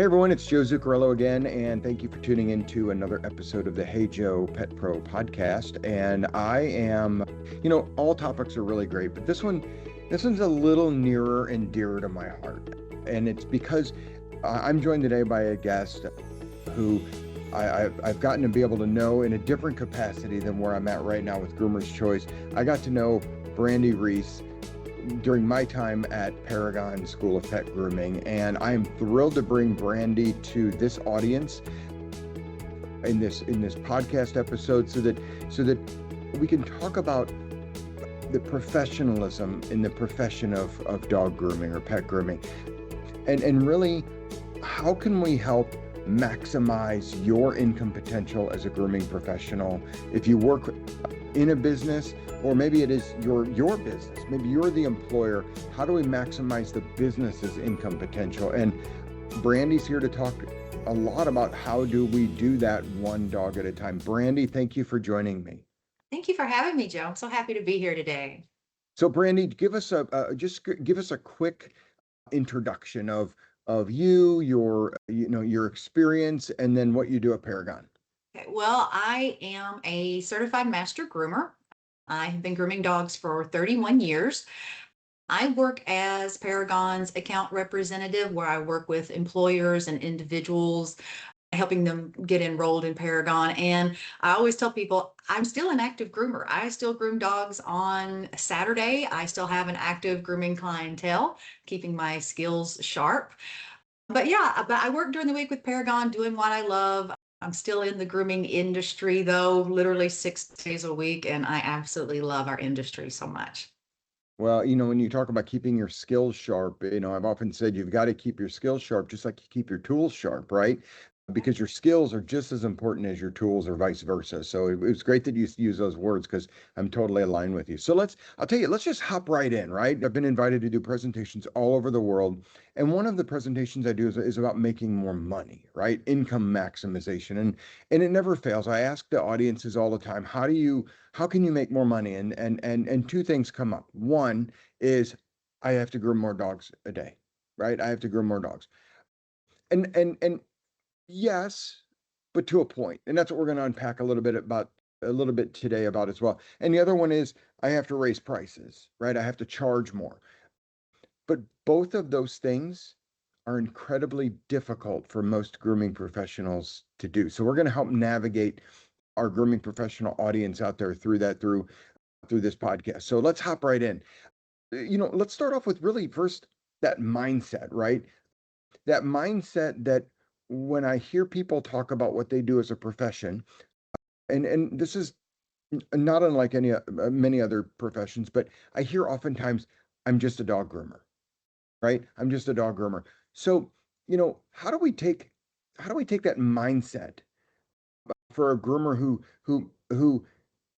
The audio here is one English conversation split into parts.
Hey everyone, it's Joe Zuccarello again, and thank you for tuning into another episode of the Hey Joe Pet Pro podcast. And I am, all topics are really great, but this one's a little nearer and dearer to my heart. And it's because I'm joined today by a guest who I've gotten to be able to know in a different capacity than where I'm at right now with Groomer's Choice. I got to know Brandy Reese during my time at Paragon School of Pet Grooming, and I am thrilled to bring Brandy to this audience in this podcast episode so that we can talk about the professionalism in the profession of dog grooming or pet grooming, and really how can we help maximize your income potential as a grooming professional if you work in a business, or maybe it is your business. Maybe you're the employer. How do we maximize the business's income potential? And Brandy's here to talk a lot about how do we do that one dog at a time. Brandy, thank you for joining me. Thank you for having me, Joe. I'm so happy to be here today. So Brandy, give us give us a quick introduction of you, your experience, and then what you do at Paragon. Okay, well, I am a certified master groomer. I have been grooming dogs for 31 years. I work as Paragon's account representative, where I work with employers and individuals, helping them get enrolled in Paragon. And I always tell people I'm still an active groomer. I still groom dogs on Saturday. I still have an active grooming clientele, keeping my skills sharp. But I work during the week with Paragon doing what I love. I'm still in the grooming industry though, literally 6 days a week, and I absolutely love our industry so much. Well, when you talk about keeping your skills sharp, I've often said you've got to keep your skills sharp, just like you keep your tools sharp, right? Because your skills are just as important as your tools or vice versa. So it was great that you use those words because I'm totally aligned with you. So I'll tell you, let's just hop right in, right? I've been invited to do presentations all over the world. And one of the presentations I do is about making more money, right? Income maximization. And it never fails. I ask the audiences all the time, how can you make more money? And two things come up. One is I have to groom more dogs a day, right? I have to groom more dogs. And yes, but to a point. And that's what we're going to unpack a little bit today about as well. And the other one is I have to raise prices, right? I have to charge more. But both of those things are incredibly difficult for most grooming professionals to do. So we're going to help navigate our grooming professional audience out there through this podcast. So let's hop right in. Let's start off with really first that mindset, right? That mindset that when I hear people talk about what they do as a profession, and this is not unlike many other professions, but I hear oftentimes, I'm just a dog groomer, right? I'm just a dog groomer. So, how do we take that mindset for a groomer who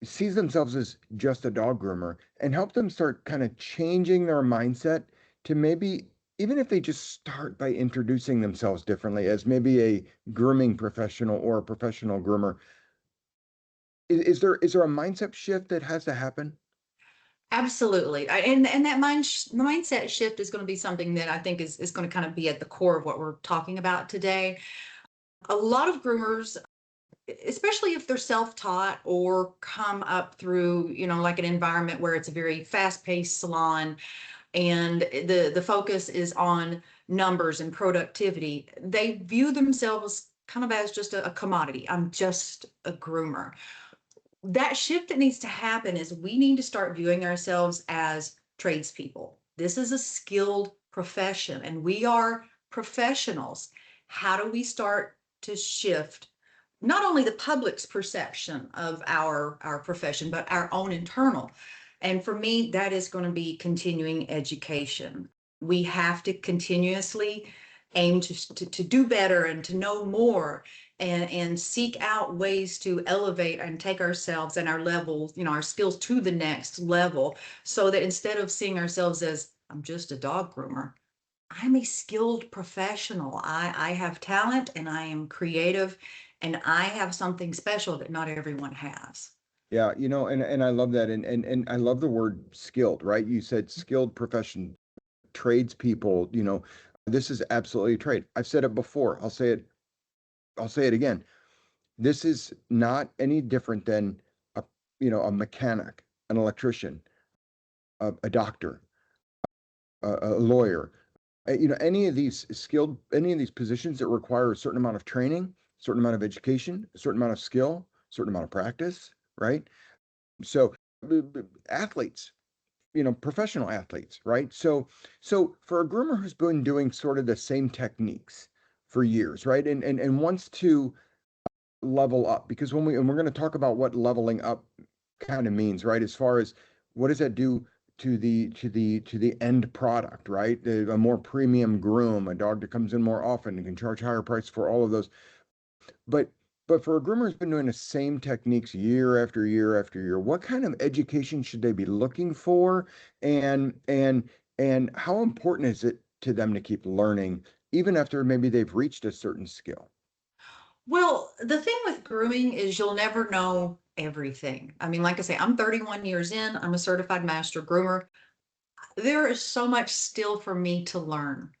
sees themselves as just a dog groomer and help them start kind of changing their mindset to maybe, even if they just start by introducing themselves differently as maybe a grooming professional or a professional groomer, is there a mindset shift that has to happen? Absolutely. And that mindset shift is going to be something that I think is going to kind of be at the core of what we're talking about today. A lot of groomers, especially if they're self-taught or come up through, like an environment where it's a very fast-paced salon and the focus is on numbers and productivity, they view themselves kind of as just a commodity. I'm just a groomer. That shift that needs to happen is we need to start viewing ourselves as tradespeople. This is a skilled profession and we are professionals. How do we start to shift not only the public's perception of our profession, but our own internal? And for me, that is going to be continuing education. We have to continuously aim to do better and to know more and seek out ways to elevate and take ourselves and our levels, our skills to the next level, so that instead of seeing ourselves as I'm just a dog groomer, I'm a skilled professional. I have talent and I am creative and I have something special that not everyone has. Yeah, and I love that, and I love the word skilled, right? You said skilled profession, tradespeople, This is absolutely a trade. I've said it before. I'll say it again. This is not any different than a, a mechanic, an electrician, a doctor, a lawyer. Any of these positions that require a certain amount of training, certain amount of education, a certain amount of skill, certain amount of practice, right? So athletes, professional athletes, right? So for a groomer who's been doing sort of the same techniques for years, right? And wants to level up, because we're going to talk about what leveling up kind of means, right? As far as what does that do to the end product, right? A more premium groom, a dog that comes in more often and can charge higher price for all of those. But for a groomer who's been doing the same techniques year after year after year, what kind of education should they be looking for? And how important is it to them to keep learning even after maybe they've reached a certain skill? Well, the thing with grooming is you'll never know everything. I mean, like I say, I'm 31 years in, I'm a certified master groomer. There is so much still for me to learn.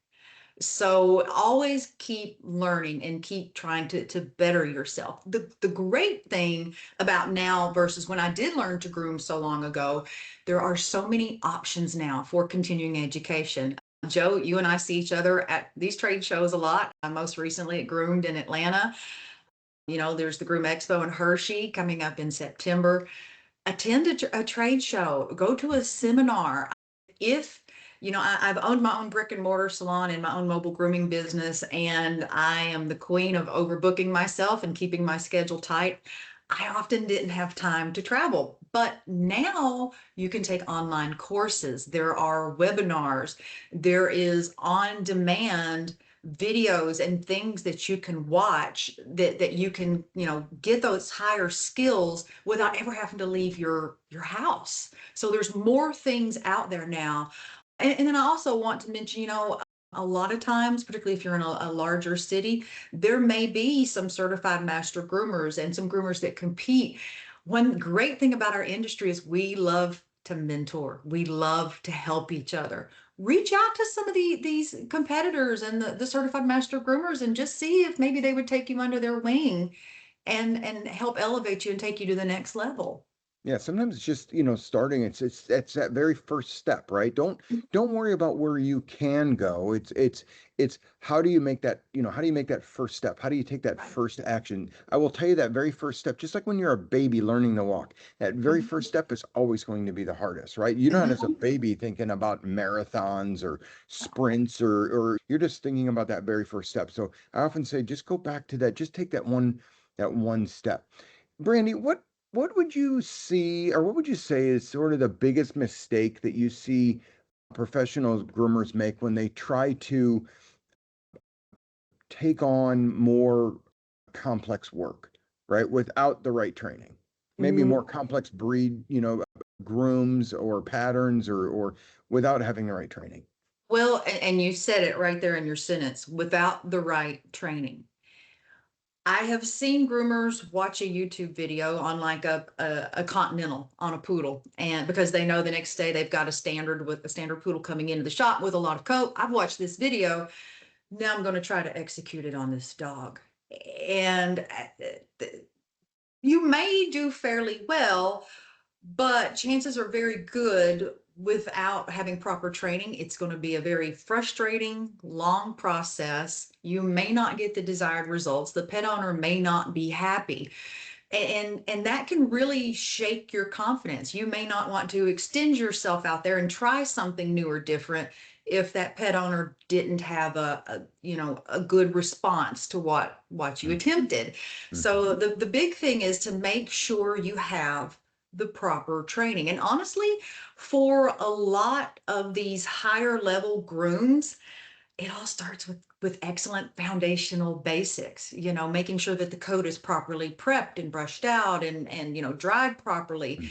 So always keep learning and keep trying to better yourself. The great thing about now versus when I did learn to groom so long ago, there are so many options now for continuing education. Joe, you and I see each other at these trade shows a lot. Most recently at Groomed in Atlanta. There's the Groom Expo in Hershey coming up in September. Attend a trade show, go to a seminar. If, I've owned my own brick and mortar salon and my own mobile grooming business, and I am the queen of overbooking myself and keeping my schedule tight. I often didn't have time to travel, but now you can take online courses. There are webinars. There is on demand videos and things that you can watch that you can get those higher skills without ever having to leave your house. So there's more things out there now. And then I also want to mention, a lot of times, particularly if you're in a larger city, there may be some certified master groomers and some groomers that compete. One great thing about our industry is we love to mentor. We love to help each other. Reach out to some of these competitors and the certified master groomers and just see if maybe they would take you under their wing and help elevate you and take you to the next level. Yeah, sometimes it's just, starting, it's that very first step, right? Don't worry about where you can go. It's how do you make that first step? How do you take that Right. first action? I will tell you that very first step, just like when you're a baby learning to walk, that very Mhm. first step is always going to be the hardest, right? You're not as a Mhm. baby thinking about marathons or sprints, or you're just thinking about that very first step. So I often say just go back to that, just take that one step. Brandy, what would you see, or what would you say is sort of the biggest mistake that you see professional groomers make when they try to take on more complex work, right? Without the right training. Maybe Mm, more complex breed, grooms or patterns, or without having the right training. Well, and you said it right there in your sentence, without the right training. I have seen groomers watch a YouTube video on like a continental on a poodle, and because they know the next day they've got a standard poodle coming into the shop with a lot of coat. I've watched this video. Now I'm going to try to execute it on this dog. And you may do fairly well, but chances are very good without having proper training. It's going to be a very frustrating, long process. You may not get the desired results. The pet owner may not be happy. And that can really shake your confidence. You may not want to extend yourself out there and try something new or different if that pet owner didn't have a good response to what you attempted. Mhm. So the big thing is to make sure you have the proper training. And honestly, for a lot of these higher level grooms, it all starts with excellent foundational basics, making sure that the coat is properly prepped and brushed out and dried properly. Mhm.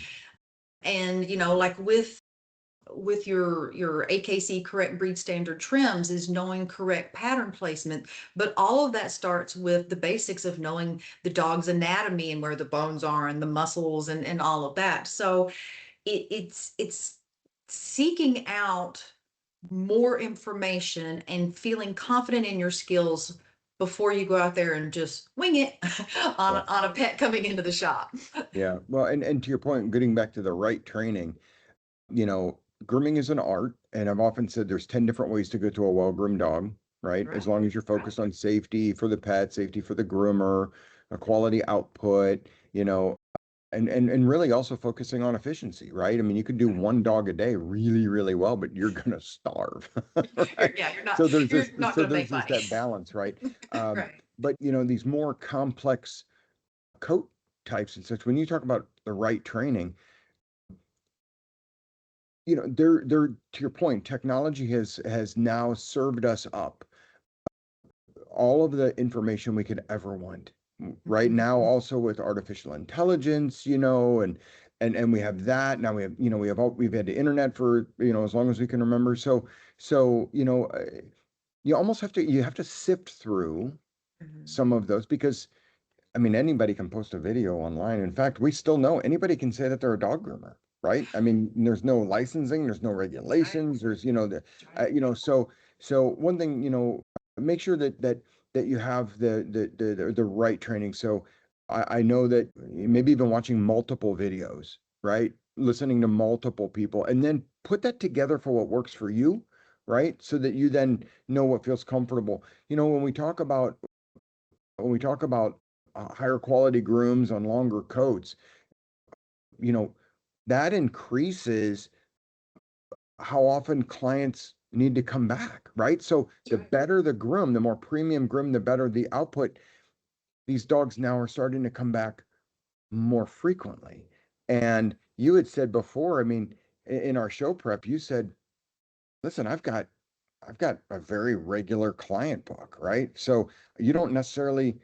And like with your AKC correct breed standard trims is knowing correct pattern placement, but all of that starts with the basics of knowing the dog's anatomy and where the bones are and the muscles and all of that. So it's seeking out more information and feeling confident in your skills before you go out there and just wing it Yeah. on a pet coming into the shop. Yeah. Well, and to your point, getting back to the right training, you know, grooming is an art, and I've often said there's 10 different ways to go to a well-groomed dog, right? As Right. long as you're Right. focused on safety for the pet, safety for the groomer, a quality output, you know, and really also focusing on efficiency, right? I mean, you could do Right. one dog a day really, really well, but you're gonna starve, right? Yeah, So there's you're this, not so going to there's make just money. that balance, right? Um, Right. but you know, these more complex coat types and such, when you talk about the right training, you know, they're to your point, technology has now served us up all of the information we could ever want. Right Mhm. now, also with artificial intelligence, you know, and we have that. Now we have, you know, we've had the internet for, you know, as long as we can remember. So, you know, you almost you have to sift through Mhm. some of those because I mean, anybody can post a video online. In fact, we still know anybody can say that they're a dog groomer, right? I mean, there's no licensing, there's no That's right. regulations, there's, you know, That's right. you know, so one thing, you know, make sure that you have the right training. So I know that maybe even watching multiple videos, right? Listening to multiple people, and then put that together for what works for you, right? So that you then know what feels comfortable. You know, when we talk about higher quality grooms on longer coats, you know, that increases how often clients need to come back, right? So That's the right. better the groom, the more premium groom, the better the output. These dogs now are starting to come back more frequently. And you had said before, I mean, in our show prep, you said, listen, I've got a very regular client book, right? So you don't necessarily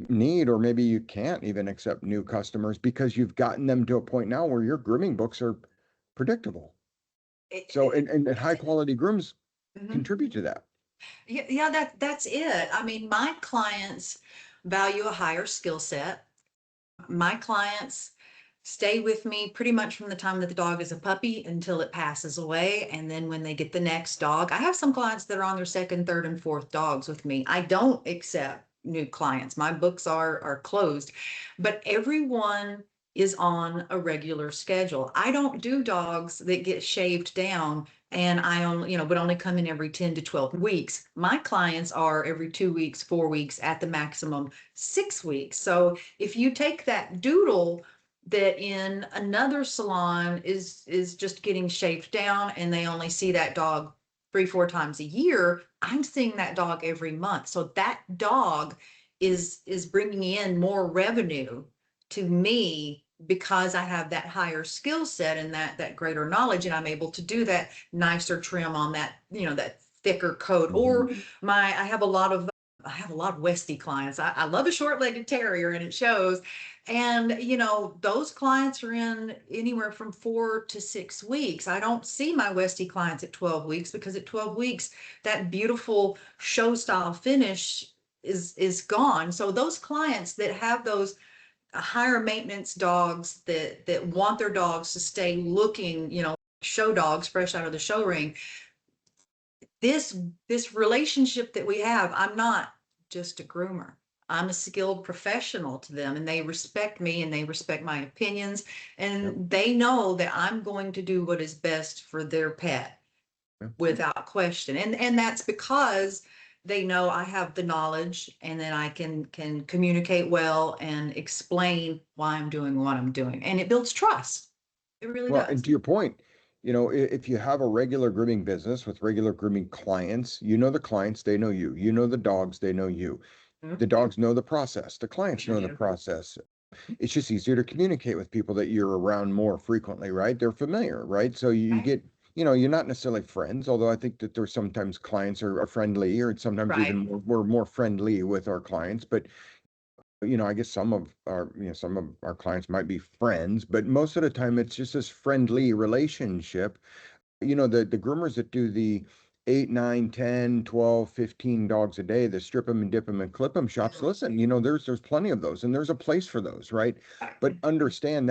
need, or maybe you can't even accept new customers because you've gotten them to a point now where your grooming books are predictable. So, and high That's it. quality grooms Mhm. contribute to that. Yeah, yeah, that's it. I mean, my clients value a higher skill set. My clients stay with me pretty much from the time that the dog is a puppy until it passes away. And then when they get the next dog, I have some clients that are on their second, third, and fourth dogs with me. I don't accept new clients. My books are closed, but everyone is on a regular schedule. I don't do dogs that get shaved down and I only, but only come in every 10 to 12 weeks. My clients are every 2 weeks, 4 weeks, at the maximum 6 weeks. So if you take that doodle that in another salon is just getting shaved down and they only see that dog 3 4 times a year, I'm seeing that dog every month, so that dog is bringing in more revenue to me because I have that higher skill set and that greater knowledge, and I'm able to do that nicer trim on that, that thicker coat. Mhm. Or I have a lot of Westie clients. I love a short-legged terrier and it shows. And those clients are in anywhere from 4 to 6 weeks. I don't see my Westie clients at 12 weeks because at 12 weeks, that beautiful show style finish is gone. So those clients that have those higher maintenance dogs that want their dogs to stay looking, show dogs fresh out of the show ring, this relationship that we have, I'm not just a groomer. I'm a skilled professional to them, and they respect me and they respect my opinions, Yep. and they know that I'm going to do what is best for their pet Yep. without question. And that's because they know I have the knowledge and then I can communicate well and explain why I'm doing what I'm doing. And it builds trust. It really Well, and does. to your point, you know, if you have a regular grooming business with regular grooming clients, you know the clients, they know you. You know the dogs, they know you. Mhm. The dogs know the process. The They clients sure know the do. process. It's just easier to communicate with people that you're around more frequently, right? They're familiar, right? So you Right. get, you know, you're not necessarily friends, although I think that there's sometimes clients are friendly, or sometimes Right. even we're more friendly with our clients. But you know, I guess some of our clients might be friends, but most of the time it's just this friendly relationship. You know, the groomers that do the 8, 9, 10, 12, 15 dogs a day, the strip them and dip them and clip them shops. Listen, you know, there's plenty of those and there's a place for those, right? But Right. understand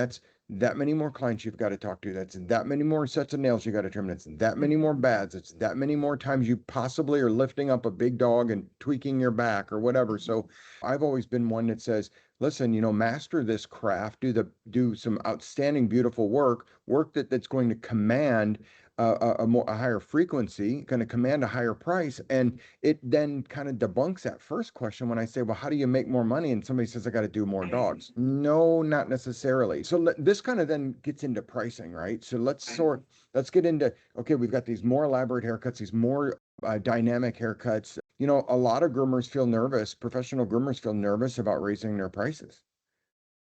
that many more clients you've got to talk to. That's that many more sets of nails you got to trim. That's that many more baths. It's that many more times you possibly are lifting up a big dog and tweaking your back or whatever. So I've always been one that says, listen, master this craft, do some outstanding, beautiful work that's going to command a higher frequency, going to command a higher price. And it then kind of debunks that first question when I say, well, how do you make more money? And somebody says, I got to do more dogs. No, not necessarily. So this kind of then gets into pricing, right? So let's get into, okay, we've got these more elaborate haircuts, these more dynamic haircuts. A lot of groomers feel nervous, professional groomers feel nervous about raising their prices.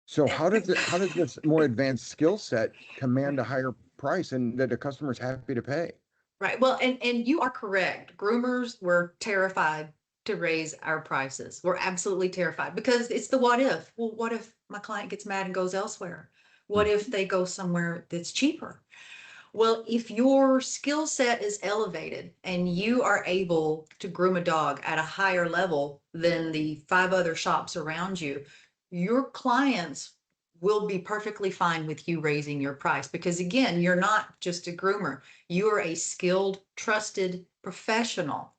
So how does this more advanced skill set command a higher price and that the customer's happy to pay? Right. Well, and you are correct. Groomers were terrified to raise our prices. We're absolutely terrified because it's the what if. Well, what if my client gets mad and goes elsewhere? What if they go somewhere that's cheaper? Well, if your skill set is elevated and you are able to groom a dog at a higher level than the 5 other shops around you, your clients will be perfectly fine with you raising your price because, again, you're not just a groomer, you are a skilled, trusted professional.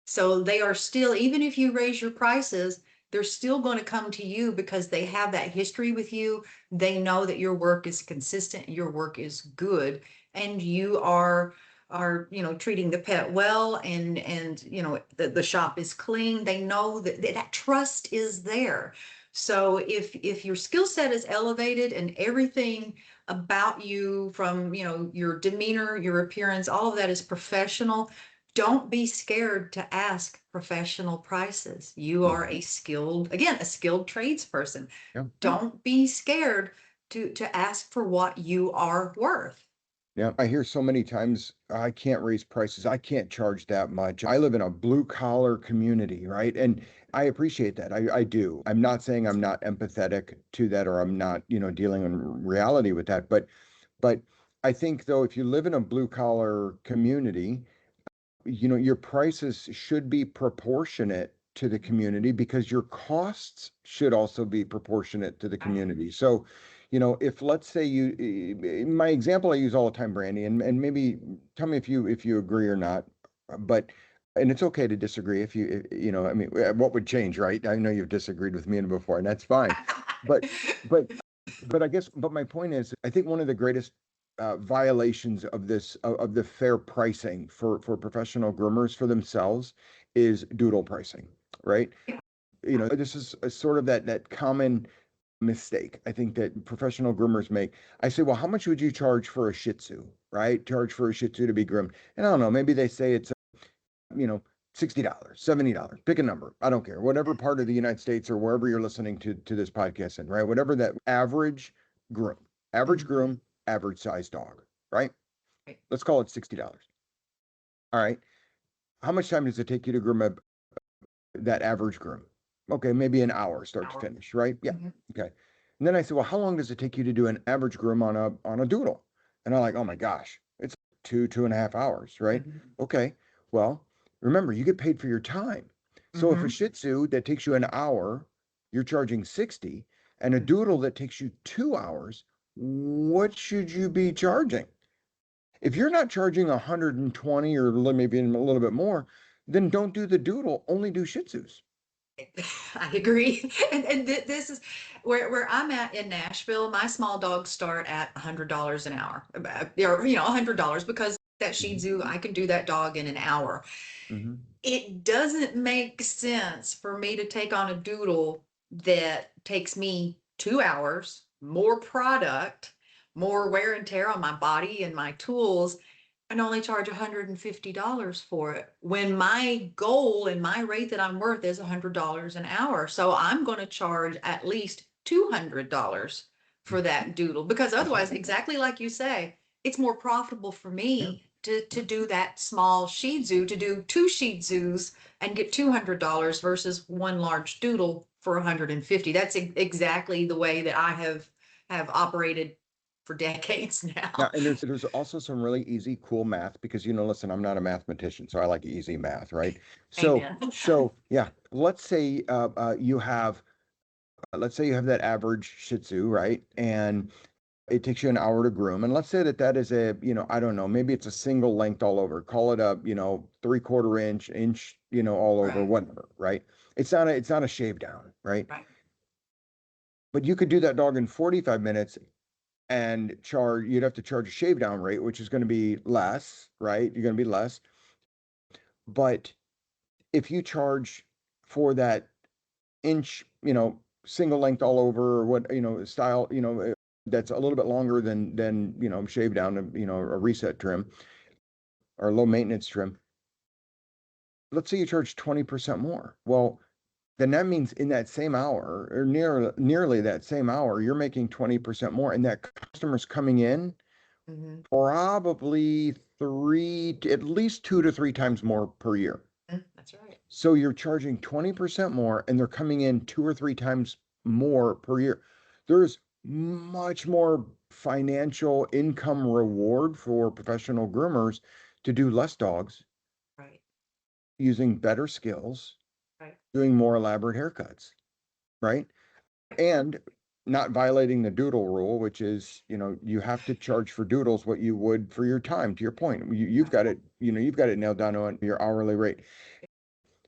So they are still, even if you raise your prices, they're still going to come to you because they have that history with you. They know that your work is consistent, your work is good, and you are treating the pet well, and the shop is clean. They know that trust is there. So if your skill set is elevated and everything about you, from your demeanor, your appearance, all of that is professional, don't be scared to ask professional prices. You are a skilled tradesperson. Yeah. Don't be scared to ask for what you are worth. Yeah, I hear so many times, I can't raise prices. I can't charge that much. I live in a blue collar community, right? And I appreciate that. I do. I'm not saying I'm not empathetic to that or I'm not, dealing in reality with that. But I think though, if you live in a blue collar community, your prices should be proportionate to the community because your costs should also be proportionate to the community. So, if let's say my example I use all the time, Brandy, and maybe tell me if you agree or not, but and it's okay to disagree I mean, what would change, right? I know you've disagreed with me before, and that's fine. But but but I guess, but my point is, I think one of the greatest violations of of the fair pricing for professional groomers for themselves is doodle pricing, right? This is a sort of that common mistake I think that professional groomers make. I say, well, how much would you charge for a Shih Tzu, right? Charge for a Shih Tzu to be groomed, and I don't know, maybe they say it's you know, $60, $70, pick a number. I don't care. Whatever part of the United States or wherever you're listening to this podcast in, right? Whatever that groom, average Mhm. groom, average size dog, right? Right. Let's call it $60. All right. How much time does it take you to groom that average groom? Okay, maybe an hour start to Hour. finish, right? Yeah. Mhm. Okay. And then I said, well, how long does it take you to do an average groom on a doodle? And I'm like, oh my gosh, it's 2.5 hours, right? Mhm. Okay. Well, remember, you get paid for your time. So if a Mhm. Shih Tzu that takes you an hour, you're charging 60, and a doodle that takes you 2 hours, what should you be charging? If you're not charging 120 or maybe even a little bit more, then don't do the doodle, only do Shih Tzus. I agree. And this is where I'm at in Nashville. My small dogs start at $100 an hour, or $100, because that Shih Mhm, Tzu, I can do that dog in an hour. mhm. It doesn't make sense for me to take on a doodle that takes me 2 hours, more product, more wear and tear on my body and my tools, and only charge $150 for it, when my goal and my rate that I'm worth is $100 an hour. So I'm going to charge at least $200 for that doodle, because otherwise, exactly like you say, it's more profitable for Yeah. me to do that small Shih Tzu, to do two Shih Tzus and get $200 versus one large doodle for 150. That's exactly the way that I have operated for decades Yeah, now. and there's also some really easy, cool math because listen, I'm not a mathematician, so I like easy math, right? So Amen. so yeah, let's say you have that average Shih Tzu, right? And It takes you an hour to groom. And let's say that that is a, I don't know, maybe it's a single length all over. Call it a, 3/4 inch, all over, Right, whatever, right? It's not a shave down, right? right, But you could do that dog in 45 minutes and you'd have to charge a shave down rate, which is going to be less, right? You're going to be less. But if you charge for that inch, single length all over or what, style, that's a little bit longer than, shave down, a reset trim or low maintenance trim. Let's say you charge 20% more. Well, then that means in that same hour or nearly that same hour, you're making 20% more. And that customer's coming in hmm probably at least 2 to 3 times more per year. that's right. So you're charging 20% more and they're coming in 2 or 3 times more per year. There's much more financial income reward for professional groomers to do less dogs, Right, using better skills, right. doing more elaborate haircuts, right? And not violating the doodle rule, which is, you have to charge for doodles what you would for your time. To your point, you've got it, you've got it nailed down on your hourly rate.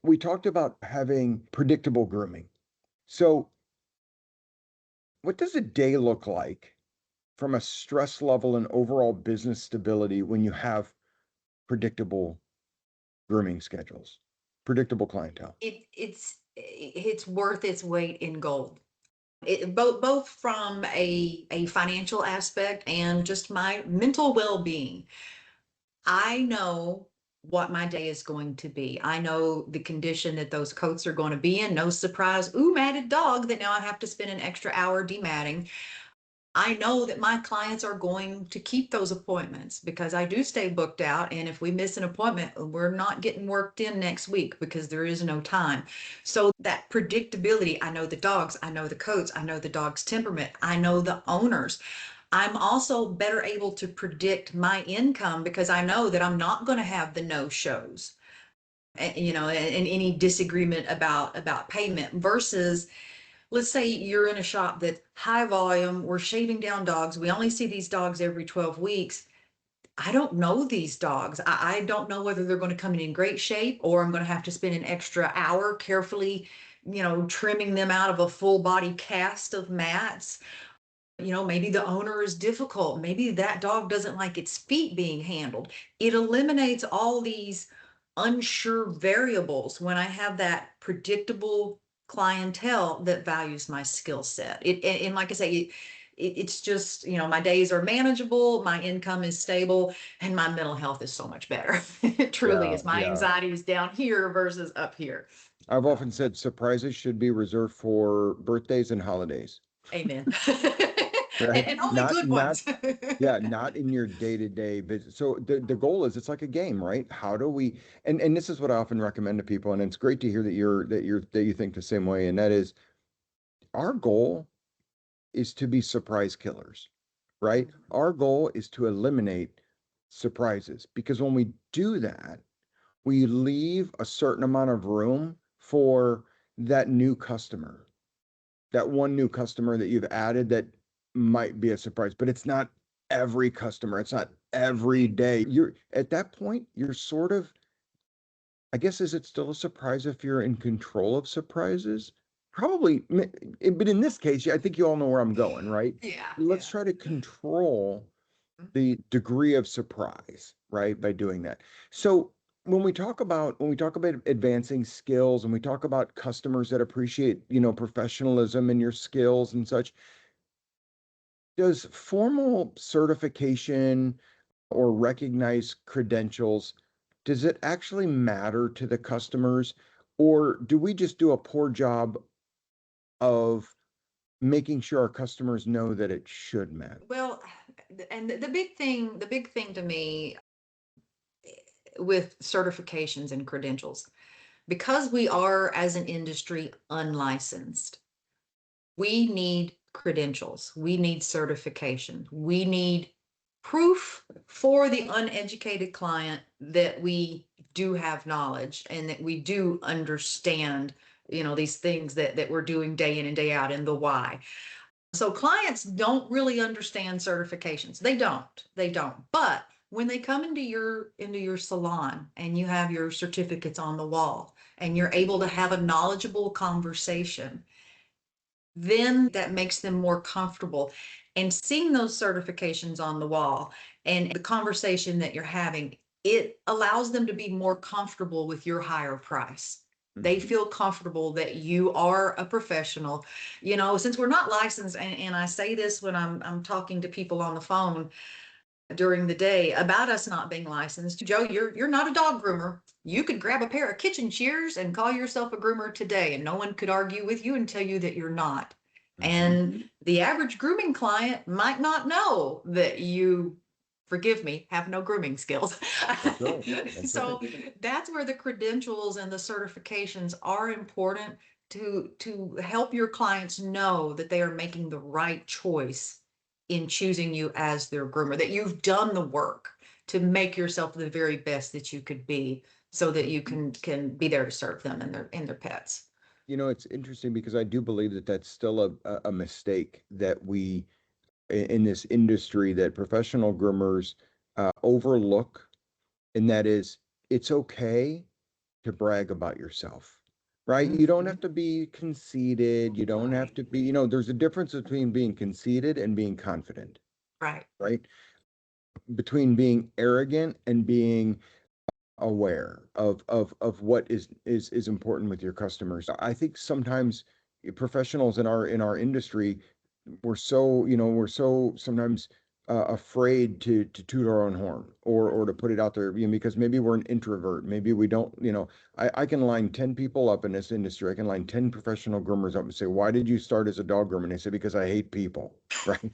We talked about having predictable grooming. So, what does a day look like from a stress level and overall business stability when you have predictable grooming schedules, predictable clientele? It's worth its weight in gold. Both from a financial aspect and just my mental well-being. I know what my day is going to be. I know the condition that those coats are going to be in. No surprise, ooh, matted dog that now I have to spend an extra hour dematting. I know that my clients are going to keep those appointments because I do stay booked out. And if we miss an appointment, we're not getting worked in next week because there is no time. So that predictability, I know the dogs, I know the coats, I know the dog's temperament, I know the owners. I'm also better able to predict my income because I know that I'm not going to have the no shows, and any disagreement about payment versus, let's say you're in a shop that's high volume, we're shaving down dogs, we only see these dogs every 12 weeks. I don't know these dogs. I don't know whether they're going to come in great shape or I'm going to have to spend an extra hour carefully, trimming them out of a full body cast of mats. Maybe the owner is difficult. Maybe that dog doesn't like its feet being handled. It eliminates all these unsure variables when I have that predictable clientele that values my skill set. And like I say, it's just, my days are manageable, my income is stable, and my mental health is so much better. It truly Yeah, is. My yeah. anxiety is down here versus up here. I've So, often said surprises should be reserved for birthdays and holidays, amen. right? And only Not, good not, ones. yeah, not in your day-to-day business. So the goal is it's like a game, right? How do we, and this is what I often recommend to people, and it's great to hear that you think the same way, and that is our goal is to be surprise killers, right? Our goal is to eliminate surprises because when we do that, we leave a certain amount of room for that new customer, that one new customer that you've added that might be a surprise, but it's not every customer. It's not every day. You're at that point, you're sort of, I guess, is it still a surprise if you're in control of surprises? Probably, but in this case, I think you all know where I'm going, right? Yeah, Let's yeah. try to control the degree of surprise, right, by doing that. So when we talk about advancing skills and we talk about customers that appreciate, professionalism in your skills and such, does formal certification or recognized credentials, does it actually matter to the customers, or do we just do a poor job of making sure our customers know that it should matter? Well, and the big thing to me with certifications and credentials, because we are as an industry unlicensed, we need credentials, we need certification, we need proof for the uneducated client that we do have knowledge and that we do understand, these things that we're doing day in and day out and the why. So clients don't really understand certifications. They don't. But when they come into your salon and you have your certificates on the wall and you're able to have a knowledgeable conversation, then that makes them more comfortable. And seeing those certifications on the wall and the conversation that you're having, it allows them to be more comfortable with your higher price. They Mhm. feel comfortable that you are a professional. Since we're not licensed, and I say this when I'm talking to people on the phone during the day about us not being licensed. Joe, you're not a dog groomer. You could grab a pair of kitchen shears and call yourself a groomer today, and no one could argue with you and tell you that you're not. Mhm. And the average grooming client might not know that you, forgive me, have no grooming skills. That's right. That's right. So that's where the credentials and the certifications are important to help your clients know that they are making the right choice in choosing you as their groomer, that you've done the work to make yourself the very best that you could be so that you can be there to serve them and their pets. It's interesting because I do believe that that's still a mistake that we in this industry that professional groomers overlook, and that is it's okay to brag about yourself, right? You don't have to be conceited. You don't have to be, there's a difference between being conceited and being confident, Right. right? Between being arrogant and being aware of what is important with your customers. I think sometimes professionals in our industry, we're so sometimes afraid to toot our own horn or to put it out there, because maybe we're an introvert. Maybe we don't, I can line 10 people up in this industry. I can line 10 professional groomers up and say, why did you start as a dog groomer? And they say, because I hate people, right? Um,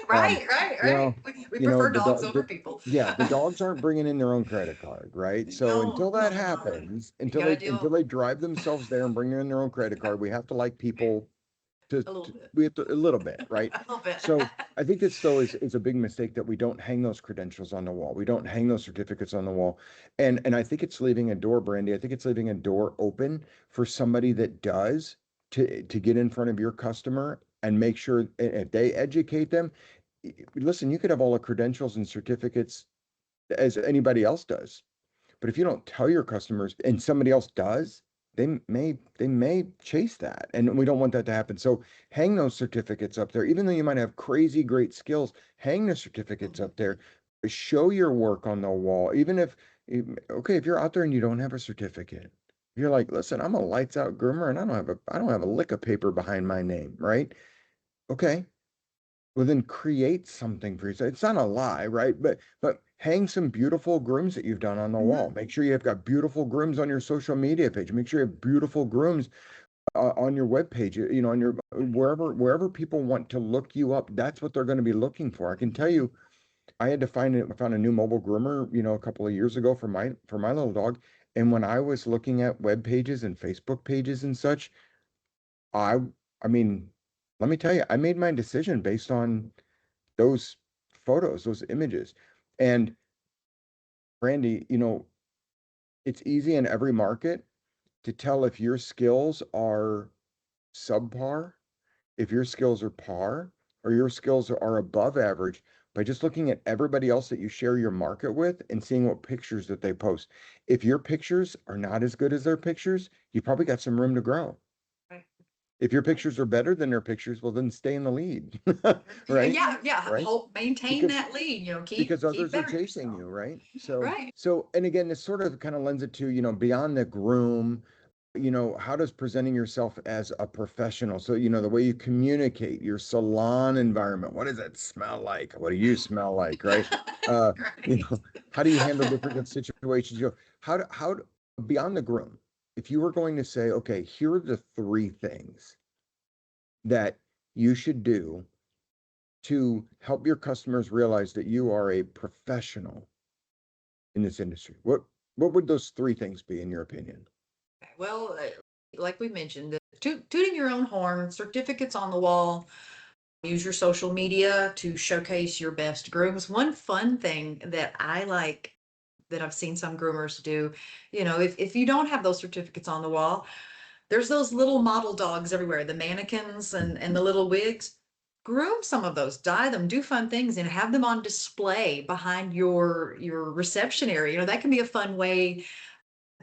Right, right, right. well, We prefer the dogs dog, over people. yeah, the dogs aren't bringing in their own credit card, right? So No, until no, that no, no. happens, You until gotta they deal until they drive themselves there and bring in their own credit card, we have to like people a little bit, we have to a little bit, right? a little bit. So I think this though is a big mistake that we don't hang those credentials on the wall. We don't hang those certificates on the wall. And I think it's leaving a door, Brandy. I think it's leaving a door open for somebody that does to get in front of your customer and make sure if they educate them. Listen, you could have all the credentials and certificates as anybody else does. But if you don't tell your customers and somebody else does, they may chase that. And we don't want that to happen. So hang those certificates up there. Even though you might have crazy great skills, hang the certificates up there. Show your work on the wall. Even okay, if you're out there and you don't have a certificate, you're like, listen, I'm a lights out groomer and I don't have a lick of paper behind my name, right? Okay, well, then create something for yourself. It's not a lie, right? But hang some beautiful grooms that you've done on the Mhm. wall. Make sure you've got beautiful grooms on your social media page. Make sure you have beautiful grooms on your web page. On your wherever people want to look you up. That's what they're going to be looking for. I can tell you, I had to I found a new mobile groomer, a couple of years ago for my little dog. And when I was looking at web pages and Facebook pages and such, I I mean, let me tell you, I made my decision based on those photos, those images. And Brandy, it's easy in every market to tell if your skills are subpar, if your skills are par, or your skills are above average by just looking at everybody else that you share your market with and seeing what pictures that they post. If your pictures are not as good as their pictures, you probably got some room to grow. Right. If your pictures are better than their pictures, well, then stay in the lead, right? Yeah, yeah. Right? Maintain Because that lead, keep because others are bettering chasing yourself. you, right? So, Right. so, and again, this sort of kind of lends it to, beyond the groom, how does presenting yourself as a professional? So, the way you communicate, your salon environment, what does it smell like? What do you smell like, right? Uh, you Right. know, how do you handle different situations? Beyond the groom, if you were going to say, okay, here are the three things that you should do to help your customers realize that you are a professional in this industry? What would those three things be in your opinion? Well, like we mentioned, tooting your own horn, certificates on the wall, use your social media to showcase your best grooms. One fun thing that I like that I've seen some groomers do, if you don't have those certificates on the wall, there's those little model dogs everywhere, the mannequins and the little wigs. groom some of those, dye them, do fun things, and have them on display behind your reception area. That can be a fun way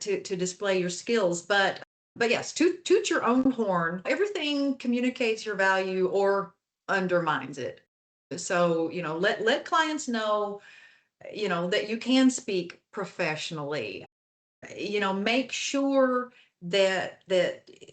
to display your skills. But yes, toot your own horn. Everything communicates your value or undermines it. So, let clients know, that you can speak professionally. Make sure that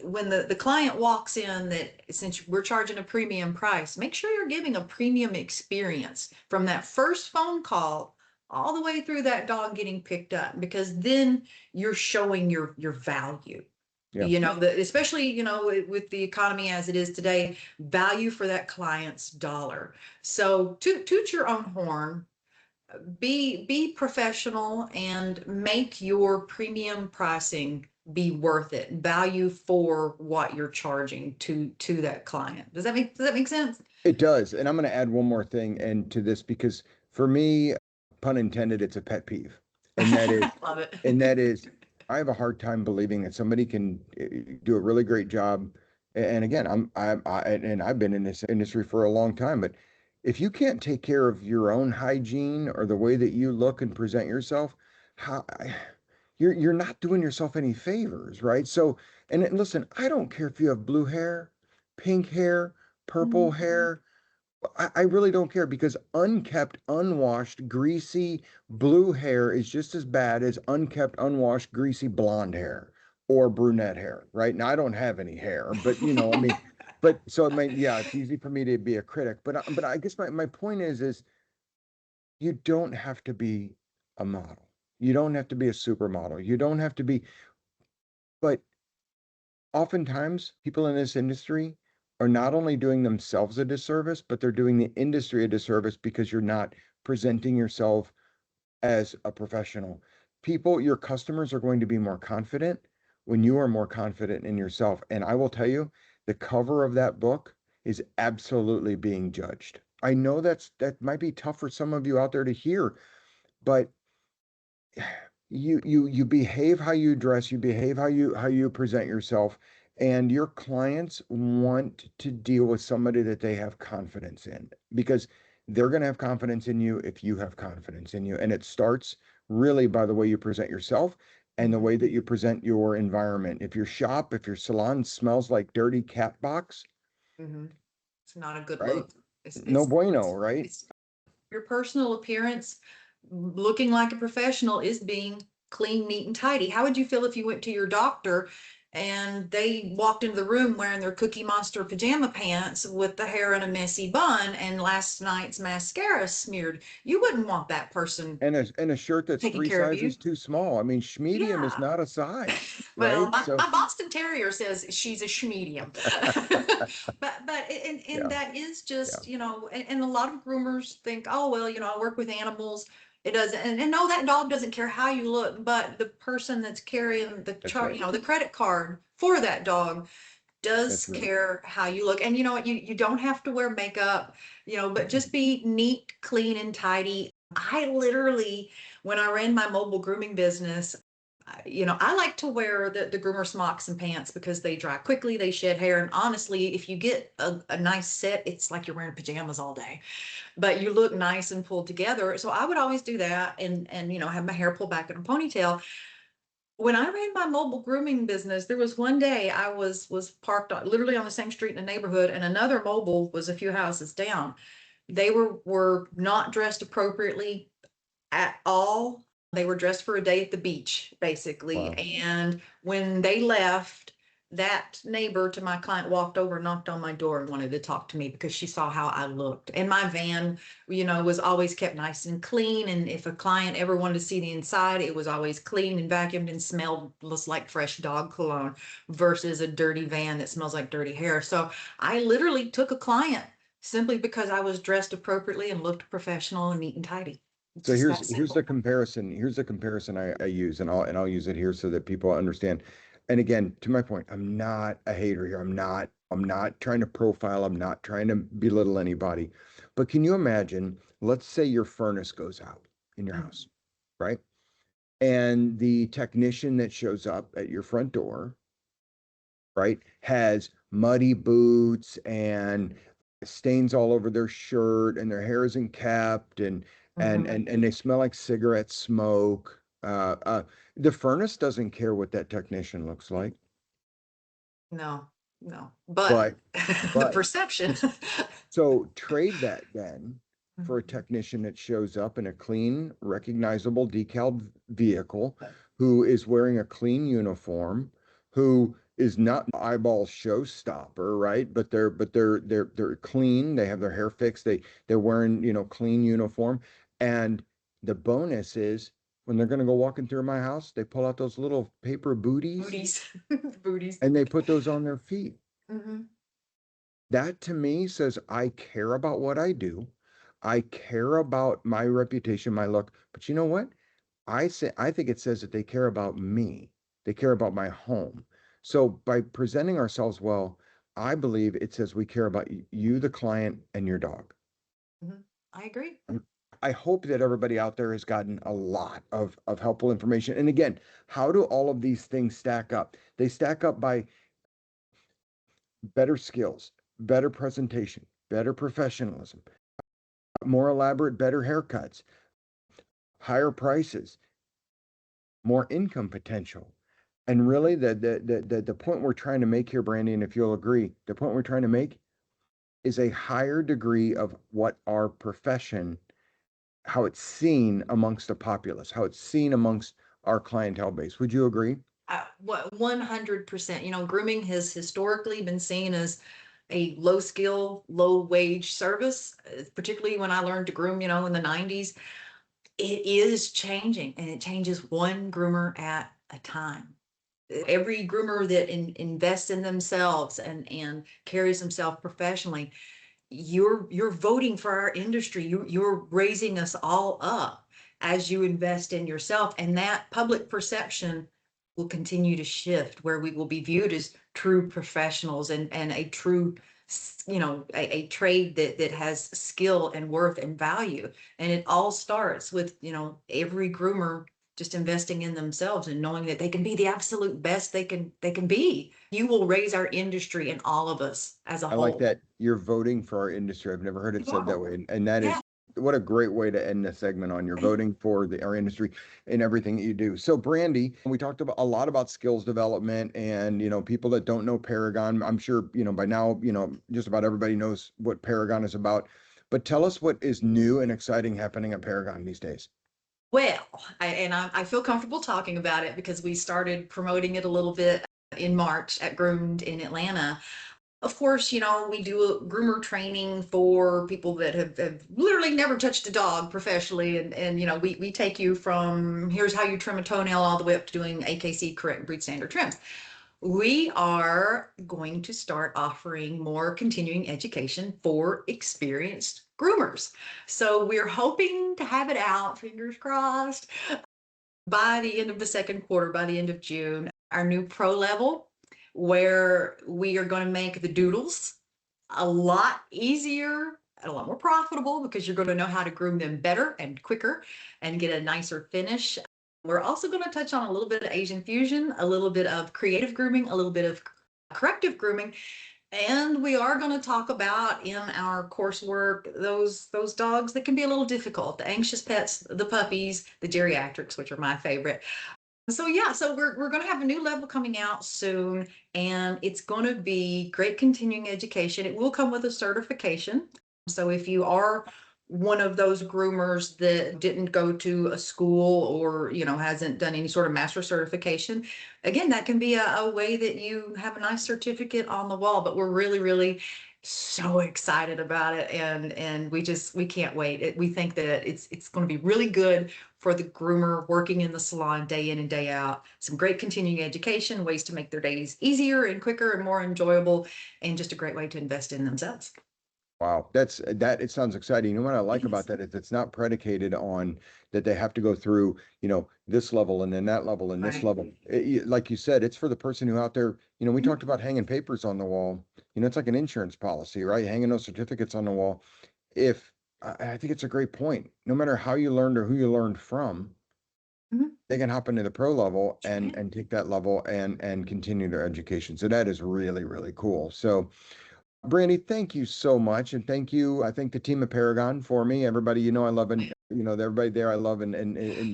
when the client walks in, that since we're charging a premium price, make sure you're giving a premium experience from that first phone call all the way through that dog getting picked up, because then you're showing your value. Yeah. Especially, with the economy as it is today, value for that client's dollar. So toot your own horn, be professional, and make your premium pricing be worth it, value for what you're charging to that client. Does that make sense? It does. And I'm going to add one more thing and to this, because for me, pun intended, it's a pet peeve. And that is, Love it. and that is, I have a hard time believing that somebody can do a really great job. And again, and I've been in this industry for a long time, but if you can't take care of your own hygiene or the way that you look and present yourself, how you're not doing yourself any favors, right? So, and listen, I don't care if you have blue hair, pink hair, purple hair. I really don't care, because unkept, unwashed, greasy blue hair is just as bad as unkept, unwashed, greasy blonde hair or brunette hair, right? Now, I don't have any hair, but I mean, but so yeah, it's easy for me to be a critic, but I guess my point is you don't have to be a model. You don't have to be a supermodel. You don't have to be, but oftentimes people in this industry are not only doing themselves a disservice, but they're doing the industry a disservice, because you're not presenting yourself as a professional. Your customers are going to be more confident when you are more confident in yourself. And I will tell you, the cover of that book is absolutely being judged. I know that might be tough for some of you out there to hear, but you behave how you dress, you behave how you present yourself, and your clients want to deal with somebody that they have confidence in, because they're going to have confidence in you if you have confidence in you. And it starts really by the way you present yourself and the way that you present your environment. If your salon smells like dirty cat box, Mhm. It's not a good right? look. It's, No it's, bueno, right? it's your personal appearance, looking like a professional, is being clean, neat, and tidy. How would you feel if you went to your doctor and they walked into the room wearing their Cookie Monster pajama pants with the hair in a messy bun and last night's mascara smeared? You wouldn't want that person And a shirt that's taking three care of you. sizes too small. I mean, schmedium is Yeah. not a size, Well, right? my So Boston Terrier says she's a schmedium. And yeah, that is yeah, just, and a lot of groomers think, oh, well, I work with animals. It doesn't, and no, that dog doesn't care how you look, but the person that's carrying the that's chart, right. the credit card for that dog does That's right. care how you look. And you know what, you don't have to wear makeup, but just be neat, clean, and tidy. I literally, when I ran my mobile grooming business, I like to wear the groomer smocks and pants because they dry quickly, they shed hair. And honestly, if you get a nice set, it's like you're wearing pajamas all day, but you look nice and pulled together. So I would always do that, and have my hair pulled back in a ponytail. When I ran my mobile grooming business, there was one day I was parked literally on the same street in the neighborhood, and another mobile was a few houses down. They were not dressed appropriately at all. They were dressed for a day at the beach, basically. Wow. And when they left, that neighbor to my client walked over, knocked on my door, and wanted to talk to me because she saw how I looked. And my van, was always kept nice and clean. And if a client ever wanted to see the inside, it was always clean and vacuumed and smelled just like fresh dog cologne versus a dirty van that smells like dirty hair. So I literally took a client simply because I was dressed appropriately and looked professional and neat and tidy. It's So just here's that here's the simple. comparison. Here's the comparison I use, and I'll use it here so that people understand. And again, to my point, I'm not a hater here. I'm not trying to profile. I'm not trying to belittle anybody. But can you imagine, let's say your furnace goes out in your Mhm. house, right? And the technician that shows up at your front door, right, has muddy boots and stains all over their shirt and their hair isn't kept and they smell like cigarette smoke. The furnace doesn't care what that technician looks like, No, no, but but the but perception. so trade that then for a Mhm. technician that shows up in a clean, recognizable decal vehicle, who is wearing a clean uniform, who is not an eyeball showstopper, right? But they're clean. They have their hair fixed. They're wearing, clean uniform. And the bonus is when they're going to go walking through my house, they pull out those little paper booties Booties, booties. and they put those on their feet. Hmm. That to me says I care about what I do. I care about my reputation, my look. But you know what? I think it says that they care about me. They care about my home. So by presenting ourselves well, I believe it says we care about you, the client, and your dog. Hmm. I agree. I hope that everybody out there has gotten a lot of helpful information. And again, how do all of these things stack up? They stack up by better skills, better presentation, better professionalism, more elaborate, better haircuts, higher prices, more income potential. And really, the point we're trying to make here, Brandy, and if you'll agree, the point we're trying to make is a higher degree of what our profession, how it's seen amongst the populace, how it's seen amongst our clientele base. Would you agree? What 100%, grooming has historically been seen as a low skill, low wage service, particularly when I learned to groom, in the 90s. It is changing, and it changes one groomer at a time. Every groomer that invests in themselves and carries themselves professionally, you're voting for our industry. You're raising us all up as you invest in yourself, and that public perception will continue to shift, where we will be viewed as true professionals and a true a trade that has skill and worth and value. And it all starts with every groomer just investing in themselves and knowing that they can be the absolute best they can be. You will raise our industry and all of us as a I like whole. that you're voting for our industry. I've never heard it said that Yeah. way. And that Yeah. is what a great way to end the segment on. You're voting for our industry in everything that you do. So, Brandy, we talked about a lot about skills development and, people that don't know Paragon. I'm sure, by now, just about everybody knows what Paragon is about. But tell us what is new and exciting happening at Paragon these days. Well, I feel comfortable talking about it because we started promoting it a little bit in March at Groomed in Atlanta. Of course, we do a groomer training for people that have literally never touched a dog professionally. And we take you from here's how you trim a toenail all the way up to doing AKC, correct breed standard trims. We are going to start offering more continuing education for experienced groomers. So we're hoping to have it out, fingers crossed, by the end of the second quarter, by the end of June. Our new pro level, where we are going to make the doodles a lot easier and a lot more profitable because you're going to know how to groom them better and quicker and get a nicer finish. We're also going to touch on a little bit of Asian fusion, a little bit of creative grooming, a little bit of corrective grooming, and we are going to talk about in our coursework those dogs that can be a little difficult, the anxious pets, the puppies, the geriatrics, which are my favorite. So yeah, so we're going to have a new level coming out soon, and it's going to be great continuing education. It will come with a certification. So if you are one of those groomers that didn't go to a school or hasn't done any sort of master certification, again, that can be a way that you have a nice certificate on the wall. But we're really, really so excited about it, and we can't wait. We think that it's going to be really good for the groomer working in the salon day in and day out. Some great continuing education, ways to make their days easier and quicker and more enjoyable, and just a great way to invest in themselves. Wow, it sounds exciting. And what I like about Yes. that is it's not predicated on that they have to go through, this level and then that level and this Right. level. Like you said, it's for the person who out there, we Mhm. talked about hanging papers on the wall. It's like an insurance policy, right? Hanging those certificates on the wall. If I think it's a great point. No matter how you learned or who you learned from, Mhm. they can hop into the pro level Sure can. and take that level and continue their education. So that is really, really cool. So Brandy, thank you so much. And thank you. I thank the team of Paragon for me. Everybody, I love, and everybody there I love, and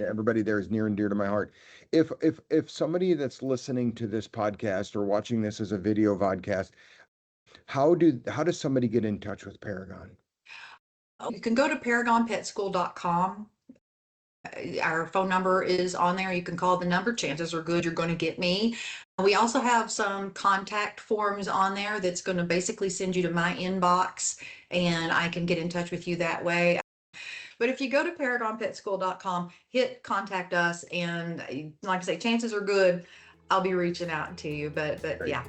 everybody there is near and dear to my heart. If somebody that's listening to this podcast or watching this as a video vodcast, how does somebody get in touch with Paragon? You can go to paragonpetschool.com. Our phone number is on there. You can call the number. Chances are good you're going to get me. We also have some contact forms on there that's going to basically send you to my inbox, and I can get in touch with you that way. But if you go to paragonpetschool.com, hit contact us, and like I say, chances are good I'll be reaching out to you. But Great. yeah.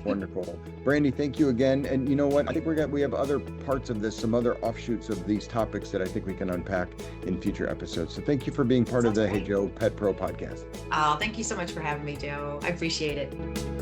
Wonderful. Brandy, thank you again. And you know what? I think we have other parts of this, some other offshoots of these topics that I think we can unpack in future episodes. So thank you for being part of the Hey Joe Pet Pro podcast. Oh, thank you so much for having me, Joe. I appreciate it.